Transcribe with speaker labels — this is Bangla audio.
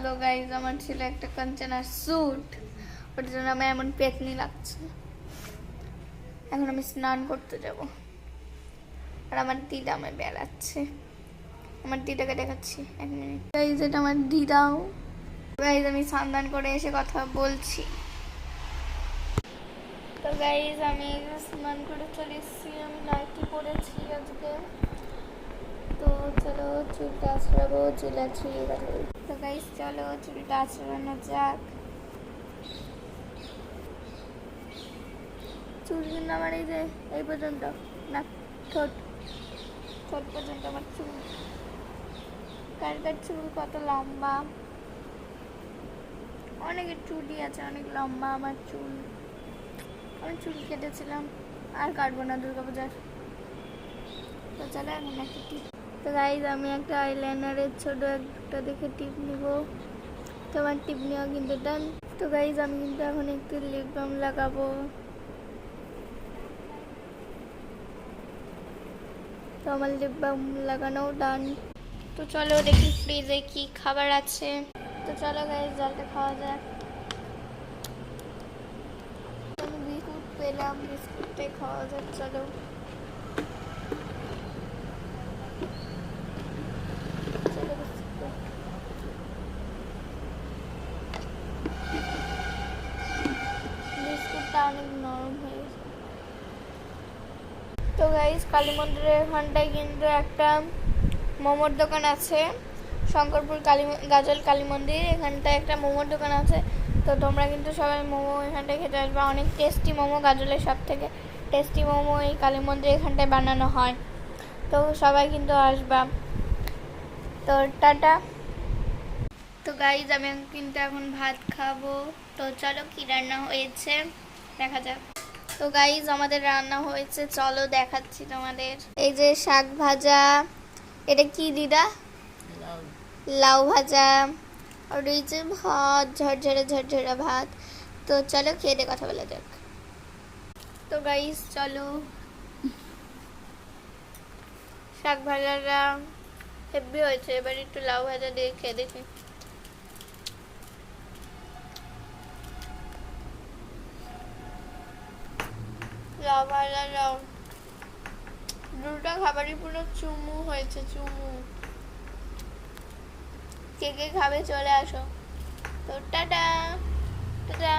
Speaker 1: তো গাইজ আমার ছিল একটা কাঞ্চনার স্যুট, ওটার জন্য আমার এমন পেতনি লাগছে। এখন আমি স্নান করতে যাব, আর আমার দিদা আমায় বেড়াচ্ছে। আমার দিদাকে দেখাচ্ছি, 1 মিনিট। গাইজ এটা আমার দিদাও। গাইজ আমি স্নান করে এসে কথা বলছি। তো গাইজ আমি স্নান করে চলে এসেছি, আমি নাইটি পরেছি আজকে। তো চলো চুলটা আঁচড়াবো, চুল আঁচড়িয়ে কথা বলি। তো গাইজ চলো চুলটা আঁচড়ানো যাক। চুল কিন্তু আমার এই যে এই পর্যন্ত না, ঠোঁট পর্যন্ত আমার চুল। কার কার চুল কত লম্বা, অনেকের চুলই আছে অনেক লম্বা। আমার চুল, আমি চুল কেটেছিলাম, আর কাটবো না দুর্গাপূজার। তো চলো এখন একটা টিপ। তো গাইজ আমি একটা আইলাইনারের ছোট একটা দেখে টিপ নিব। তো আমার টিপ নেওয়া কিন্তু ডান। তো গাইজ আমি কিন্তু এখন একটু লিপ বাম লাগাবো। তো আমার লিপ বাম লাগানো ডান। তো চলো দেখি ফ্রিজে কি খাবার আছে। তো চলো গাইজ জলটা খাওয়া যাক। আমি বিস্কুট পেলাম, বিস্কুটটাই খাওয়া যাক। চলো বিস্কুটটা অনেক নরম হয়ে গেছে। তো গাইজ কালী মন্দিরের এখানটায় কিন্তু একটা মোমোর দোকান আছে, শঙ্করপুর গাজল কালী মন্দির, এখানটায় একটা মোমোর দোকান আছে। তো তোমরা কিন্তু সবাই মোমো এখানটায় খেতে আসবে, অনেক টেস্টি মোমো, গাজলের সব থেকে টেস্টি মোমো এই কালী মন্দির এখানটায় বানানো হয়। তো সবাই কিন্তু আসবা। তো টাটা। তো গাইজ আমি কিন্তু এখন ভাত খাবো। তো চলো কি রান্না হয়েছে দেখা যাক। তো গাইজ আমাদের রান্না হয়েছে, চলো দেখাচ্ছি তোমাদের। এই যে শাক ভাজা, এটা কি দিদা? লাউ ভাজা, আর এই যে ভাত, ঝরঝরা ভাত। তো চলো খেয়ে দিয়ে কথা বলা যাক। তো গাইজ চলো, শাক ভাজাটা হেভি হয়েছে, এবার একটু লাউ ভাজা দিয়ে খেয়ে দেখি। লাউ ভাজা লাউ, দুটো খাবারই পুরো চুমু হয়েছে, চুমু। কে কে খাবে চলে আসো। তো টাটা টাটা।